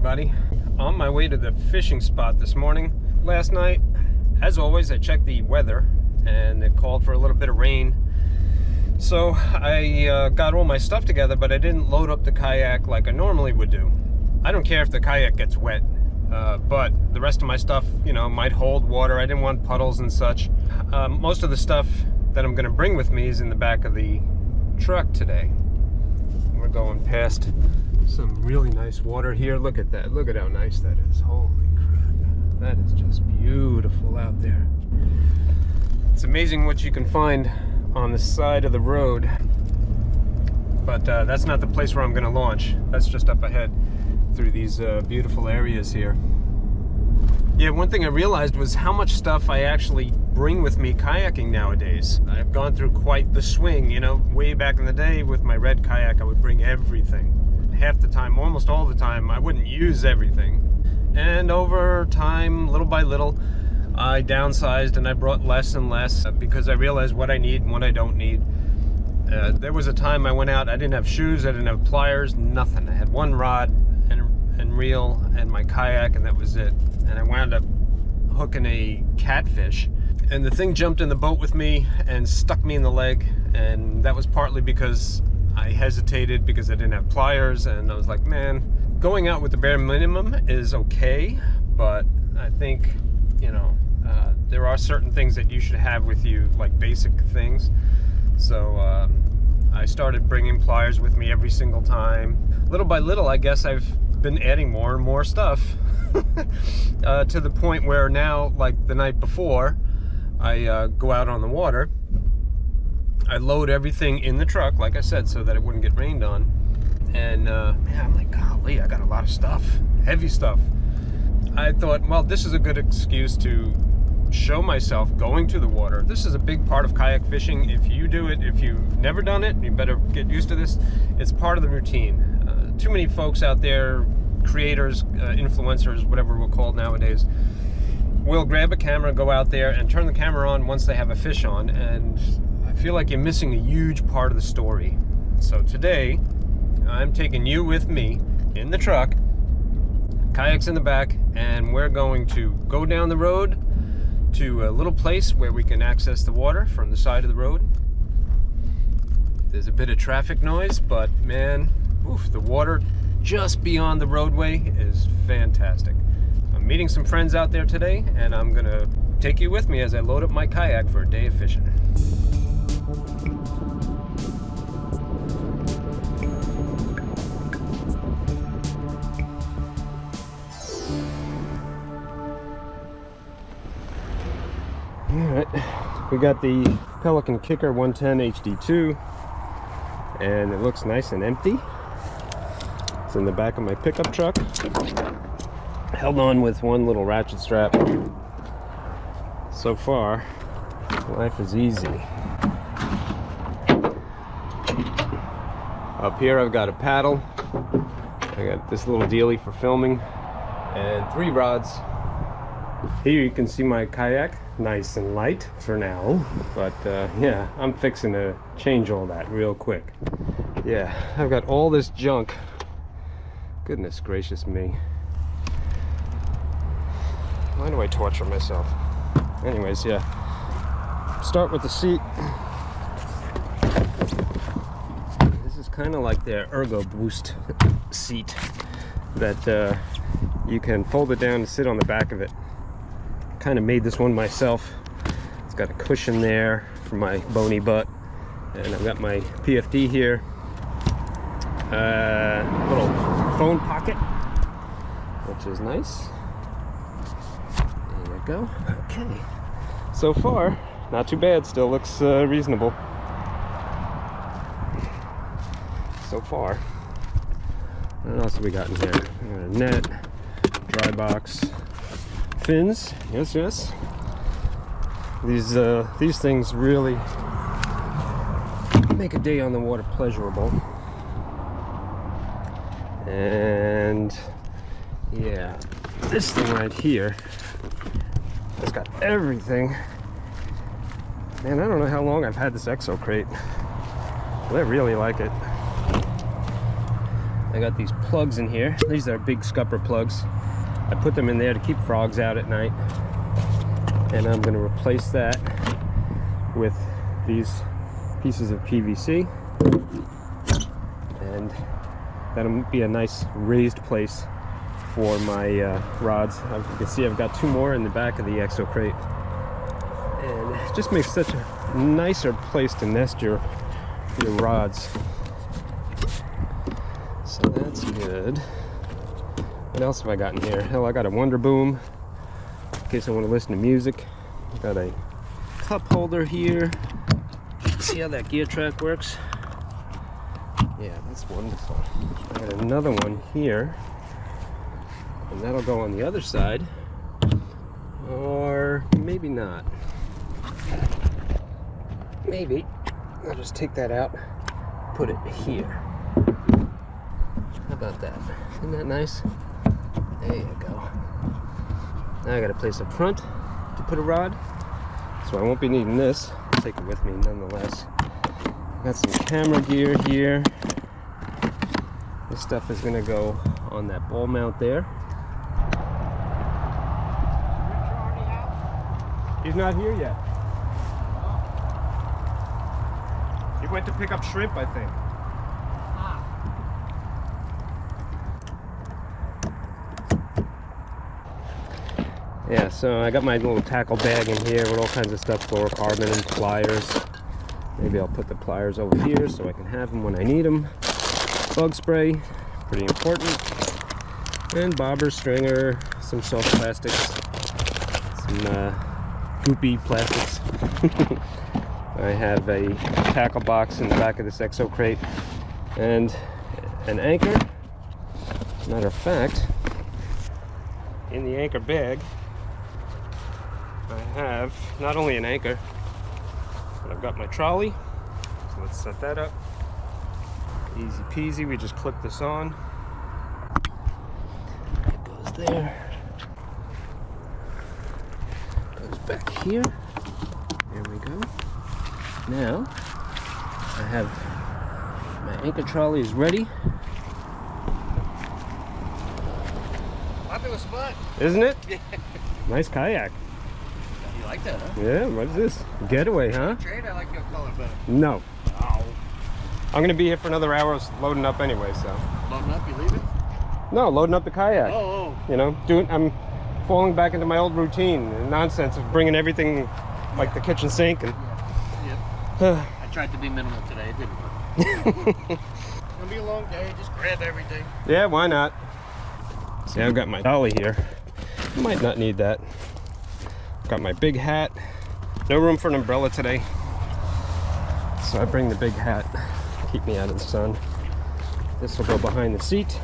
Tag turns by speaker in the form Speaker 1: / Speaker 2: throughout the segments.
Speaker 1: everybody. On my way to the fishing spot this morning. Last night, as always, I checked the weather and it called for a little bit of rain. So I got all my stuff together, but I didn't load up the kayak like I normally would do. I don't care if the kayak gets wet, but the rest of my stuff, you know, might hold water. I didn't want puddles and such. Most of the stuff that I'm gonna bring with me is in the back of the truck today. We're going past some really nice water here. Look at that. Look at how nice that is. Holy crap. That is just beautiful out there. It's amazing what you can find on the side of the road. But that's not the place where I'm going to launch. That's just up ahead through these beautiful areas here. Yeah, one thing I realized was how much stuff I actually bring with me kayaking nowadays. I've gone through quite the swing, you know. Way back in the day with my red kayak, I would bring everything. Half the time, almost all the time, I wouldn't use everything. And over time, little by little, I downsized and I brought less and less because I realized what I need and what I don't need. There was a time I went out, I didn't have shoes, I didn't have pliers, nothing. I had one rod and reel and my kayak, and that was it. And I wound up hooking a catfish. And the thing jumped in the boat with me and stuck me in the leg. And that was partly because I hesitated because I didn't have pliers, and I was like, man, going out with the bare minimum is okay, but I think, you know, there are certain things that you should have with you, like basic things. So I started bringing pliers with me every single time. Little by little, I guess I've been adding more and more stuff to the point where now, like the night before, I go out on the water. I load everything in the truck, like I said, so that it wouldn't get rained on. And man, I'm like, golly, I got a lot of stuff, heavy stuff. I thought, well, this is a good excuse to show myself going to the water. This is a big part of kayak fishing. If you do it, if you've never done it, you better get used to this. It's part of the routine. Too many folks out there, creators, influencers, whatever we're called nowadays, will grab a camera, go out there and turn the camera on once they have a fish on, and I feel like you're missing a huge part of the story. So today, I'm taking you with me in the truck, kayaks in the back, and we're going to go down the road to a little place where we can access the water from the side of the road. There's a bit of traffic noise, but man, oof, the water just beyond the roadway is fantastic. I'm meeting some friends out there today, and I'm gonna take you with me as I load up my kayak for a day of fishing. Alright, we got the Pelican Kicker 110 HD2, and it looks nice and empty. It's in the back of my pickup truck, held on with one little ratchet strap. So far, life is easy. Up here I've got a paddle, I got this little dealie for filming, and 3 rods. Here you can see my kayak, nice and light for now, but yeah, I'm fixing to change all that real quick. Yeah, I've got all this junk. Goodness gracious me. Why do I torture myself? Anyways, yeah. Start with the seat. This is kind of like their Ergo Boost seat that you can fold it down and sit on the back of it. Kind of made this one myself. It's got a cushion there for my bony butt, and I've got my PFD here. Little phone pocket, which is nice. There you go. Okay. So far, not too bad. Still looks reasonable. So far. What else have we got in here? We got a net, dry box, fins. Yes, yes. These things really make a day on the water pleasurable. And yeah, this thing right here has got everything. Man, I don't know how long I've had this exo crate, but I really like it. I got these plugs in here. These are big scupper plugs. I put them in there to keep frogs out at night. And I'm going to replace that with these pieces of PVC. And that'll be a nice raised place for my rods. As you can see, I've got 2 more in the back of the exo crate. And it just makes such a nicer place to nest your rods. So that's good. What else have I got in here? Hell, I got a Wonder Boom in case I want to listen to music. I've got a cup holder here. See how that gear track works? Yeah, that's wonderful. I got another one here, and that'll go on the other side, or maybe not. Maybe I'll just take that out, put it here. How about that? Isn't that nice? There you go. Now I got a place up front to put a rod, so I won't be needing this. I'll take it with me nonetheless. Got some camera gear here. This stuff is gonna go on that ball mount there. He's not here yet. He went to pick up shrimp, I think. Yeah, so I got my little tackle bag in here with all kinds of stuff, fluorocarbon and pliers. Maybe I'll put the pliers over here so I can have them when I need them. Bug spray, pretty important. And bobber, stringer, some soft plastics, some goopy plastics. I have a tackle box in the back of this exo crate and an anchor. Matter of fact, in the anchor bag, I have not only an anchor, but I've got my trolley. So let's set that up. Easy peasy, we just clip this on. It goes there. Goes back here. There we go. Now, I have my anchor trolley is ready.
Speaker 2: Popular spot.
Speaker 1: Isn't it? Nice kayak.
Speaker 2: You like that, huh?
Speaker 1: Yeah, what is this? Getaway, huh?
Speaker 2: Trade, I like your color better.
Speaker 1: No.
Speaker 2: Oh.
Speaker 1: I'm gonna be here for another hour loading up anyway, so.
Speaker 2: Loading up, you leaving?
Speaker 1: No, loading up the kayak.
Speaker 2: Oh.
Speaker 1: You know, I'm falling back into my old routine and nonsense of bringing everything like the kitchen sink and.
Speaker 2: Yeah. I tried to be minimal today, it didn't work. It's gonna be a long day, just grab everything.
Speaker 1: Yeah, why not? See, I've got my dolly here. Might not need that. Got my big hat. No room for an umbrella today, so I bring the big hat. Keep me out of the sun. This will go behind the seat.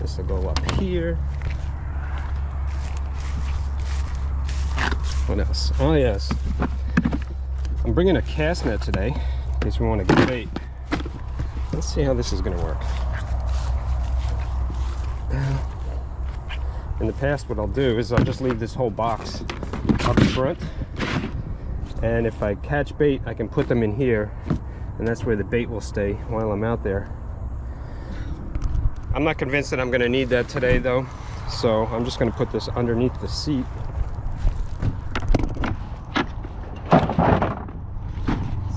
Speaker 1: This will go up here. What else? Oh yes, I'm bringing a cast net today in case we want to get bait. Let's see how this is going to work. In the past, what I'll do is I'll just leave this whole box up front, and if I catch bait, I can put them in here, and that's where the bait will stay while I'm out there. I'm not convinced that I'm going to need that today though, so I'm just going to put this underneath the seat.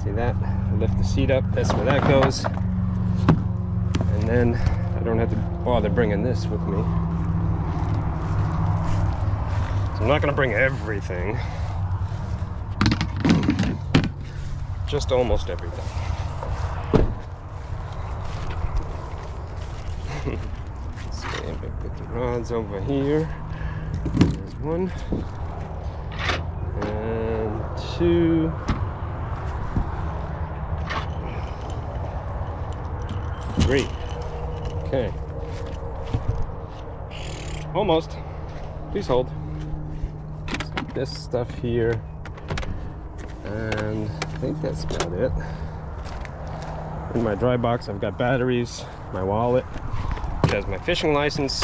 Speaker 1: See that? I lift the seat up, that's where that goes, and then I don't have to bother bringing this with me. I'm not going to bring everything, just almost everything. So I'm going to put the rods over here. There's 1 and 2. 3. Okay. Almost. Please hold. This stuff here, and I think that's about it. In my dry box, I've got batteries, my wallet, which has my fishing license.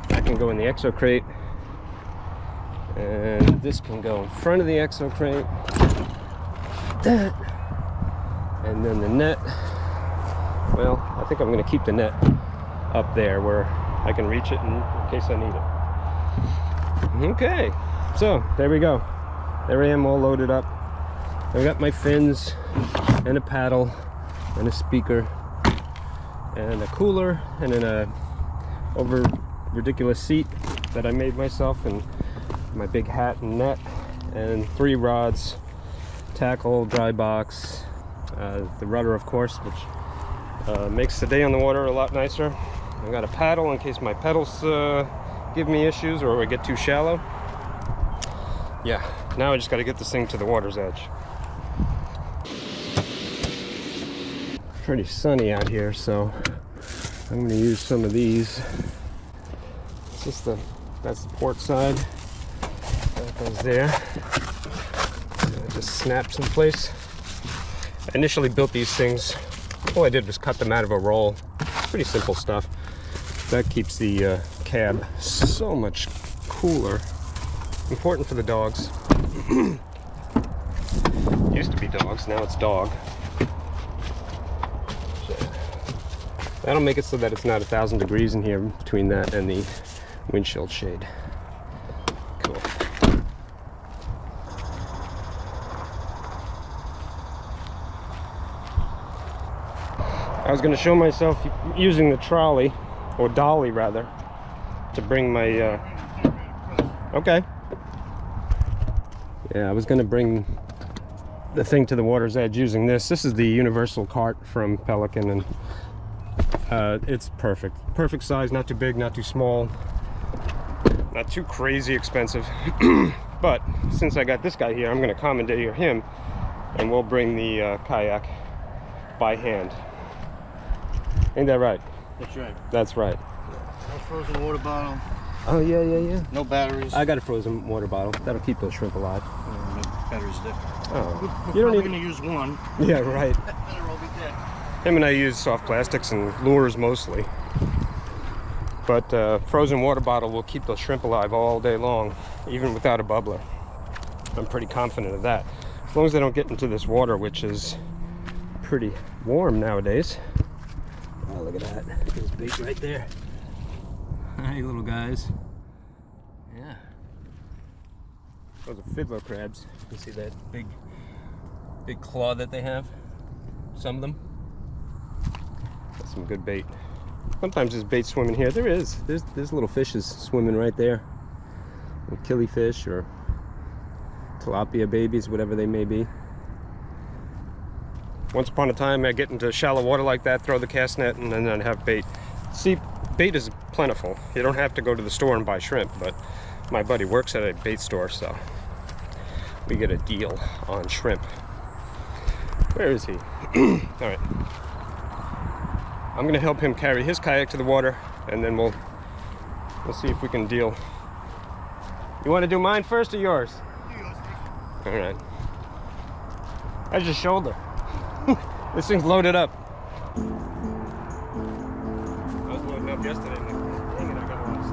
Speaker 1: That can go in the exo crate, and this can go in front of the exo crate. That, and then the net. Well, I think I'm going to keep the net up there where I can reach it in case I need it. Okay, so there we go. There I am, all loaded up. I got my fins and a paddle and a speaker and a cooler and then a over ridiculous seat that I made myself, and my big hat and net, and 3 rods, tackle, dry box, the rudder of course, which makes the day on the water a lot nicer. I got a paddle in case my pedals give me issues or I get too shallow. Yeah, now I just got to get this thing to the water's edge. Pretty sunny out here, so I'm going to use some of these. It's just that's the port side. That goes there. I just snaps in place. I initially built these things. All I did was cut them out of a roll. Pretty simple stuff. That keeps the cab so much cooler. Important for the dogs. Used to be dogs, now it's dog. That'll make it so that it's not 1,000 degrees in here between that and the windshield shade. Cool. I was going to show myself using the trolley, or dolly rather, to bring my okay. Yeah, I was going to bring the thing to the water's edge using this. This is the universal cart from Pelican, and it's perfect size, not too big, not too small, not too crazy expensive. But since I got this guy here, I'm going to commandeer him, and we'll bring the kayak by hand. Ain't that right?
Speaker 2: That's right.
Speaker 1: That's right.
Speaker 2: No frozen water bottle.
Speaker 1: Oh yeah.
Speaker 2: No batteries.
Speaker 1: I got a frozen water bottle. That'll keep those shrimp alive.
Speaker 2: No batteries there.
Speaker 1: Oh,
Speaker 2: We're probably gonna use one.
Speaker 1: Yeah, right.
Speaker 2: Better all be dead.
Speaker 1: Him and I use soft plastics and lures mostly. But frozen water bottle will keep those shrimp alive all day long, even without a bubbler. I'm pretty confident of that. As long as they don't get into this water, which is pretty warm nowadays. Oh, look at that. There's bait right there. Hi, little guys. Yeah. Those are fiddler crabs. You see that big claw that they have? Some of them. That's some good bait. Sometimes there's bait swimming here. There's little fishes swimming right there. Killifish or tilapia babies, whatever they may be. Once upon a time, I get into shallow water like that, throw the cast net, and then I'd have bait. See, bait is plentiful. You don't have to go to the store and buy shrimp, but my buddy works at a bait store, so we get a deal on shrimp. Where is he? All right. I'm going to help him carry his kayak to the water, and then we'll see if we can deal. You want to do mine first or yours? All right. How's your shoulder? This thing's loaded up. I was loading up yesterday. I'm like, dang it, I got a lot of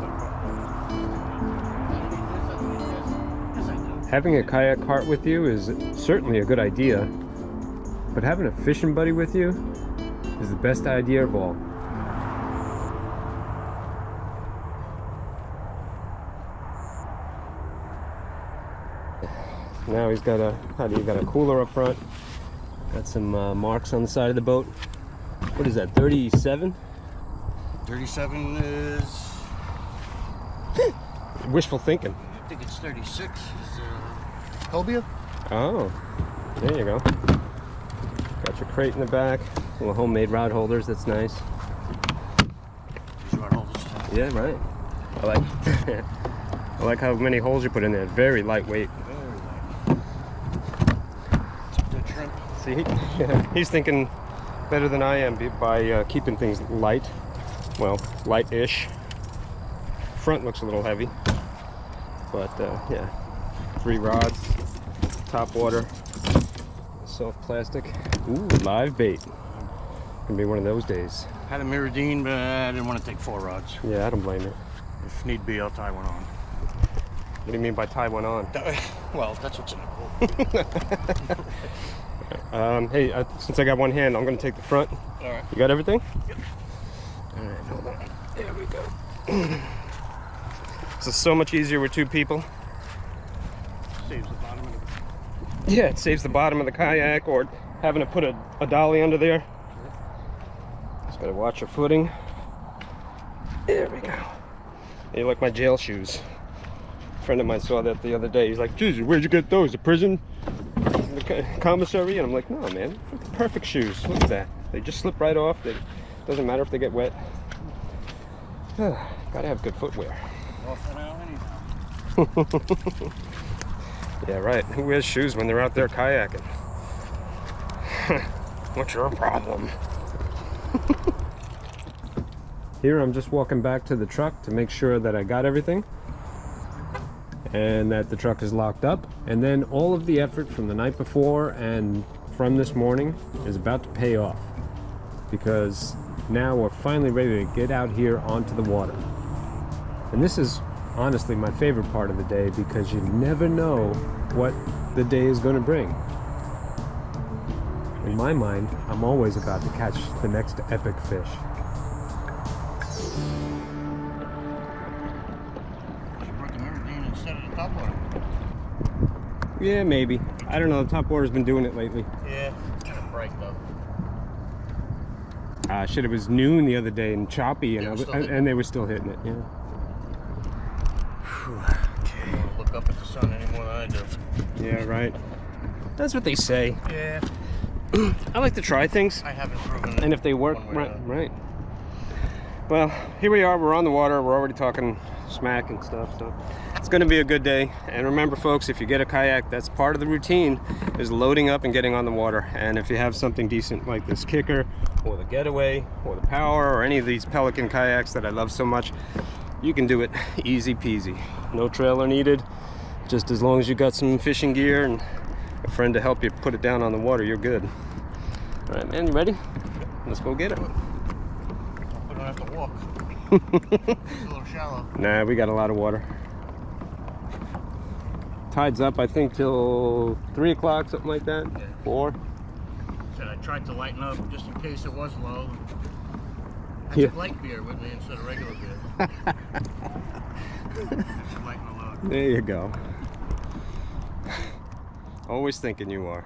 Speaker 1: stuff. Having a kayak cart with you is certainly a good idea, but having a fishing buddy with you is the best idea of all. Now he's got a cooler up front. Got some marks on the side of the boat. What is that, 37?
Speaker 2: 37 is...
Speaker 1: Wishful thinking.
Speaker 2: I think it's 36. Is cobia?
Speaker 1: Oh, there you go. Got your crate in the back. Little homemade rod holders, that's nice.
Speaker 2: These rod holders too.
Speaker 1: Yeah, right. I like I like how many holes you put in there. Very lightweight.
Speaker 2: Very light. Dead shrimp.
Speaker 1: See, he's thinking better than I am by keeping things light. Well, light-ish. Front looks a little heavy, but yeah. 3 rods, top water, soft plastic. Ooh, live bait. Gonna be one of those days.
Speaker 2: Had a Miradine, but I didn't want to take 4 rods.
Speaker 1: Yeah, I don't blame you.
Speaker 2: If need be, I'll tie one on.
Speaker 1: What do you mean by tie one on?
Speaker 2: Well, that's what's in the quote.
Speaker 1: Hey, since I got one hand, I'm gonna take the front.
Speaker 2: All right.
Speaker 1: You got everything?
Speaker 2: Yep.
Speaker 1: All right, hold on. There we go. This is so much easier with two people.
Speaker 2: Saves the bottom of the...
Speaker 1: Yeah, it saves the bottom of the kayak or having to put a dolly under there. Just gotta watch your footing. There we go. They look like my jail shoes. A friend of mine saw that the other day. He's like, "Geez, where'd you get those? The prison? The commissary?" And I'm like, "No, man, perfect shoes. Look at that. They just slip right off. Doesn't matter if they get wet. Gotta have good footwear."
Speaker 2: Off and out anyhow.
Speaker 1: Yeah, right. Who wears shoes when they're out there kayaking? What's your problem? Here I'm just walking back to the truck to make sure that I got everything and that the truck is locked up. And then all of the effort from the night before and from this morning is about to pay off, because now we're finally ready to get out here onto the water. And this is honestly my favorite part of the day, because you never know what the day is going to bring. In my mind, I'm always about to catch the next epic fish.
Speaker 2: Should put the mirror down instead of the top water.
Speaker 1: Yeah, maybe. I don't know, the top water's been doing it lately.
Speaker 2: Yeah, it's kind of bright though.
Speaker 1: Shit, it was noon the other day and choppy, and,
Speaker 2: And
Speaker 1: they were still hitting it, yeah.
Speaker 2: I don't want to look up at the sun any more than I do.
Speaker 1: Yeah, right. That's what they say.
Speaker 2: Yeah.
Speaker 1: I like to try things,
Speaker 2: I haven't proven it.
Speaker 1: and if they work,
Speaker 2: one way or
Speaker 1: right, right. Well, here we are, we're on the water, we're already talking smack and stuff, so it's going to be a good day. And remember, folks, if you get a kayak, that's part of the routine, is loading up and getting on the water. And if you have something decent like this Kicker, or the Getaway, or the Power, or any of these Pelican kayaks that I love so much, you can do it easy peasy. No trailer needed. Just as long as you got some fishing gear and a friend to help you put it down on the water, you're good. All right, man, you ready? Let's go get it.
Speaker 2: We don't have to walk. It's a little shallow.
Speaker 1: Nah, we got a lot of water. Tide's up, I think, till 3 o'clock, something like that.
Speaker 2: Yeah.
Speaker 1: 4.
Speaker 2: Said I tried to lighten up just in case it was low. I
Speaker 1: Yeah.
Speaker 2: took light beer with me instead of regular beer. Lighten the load.
Speaker 1: There you go. Always thinking you are.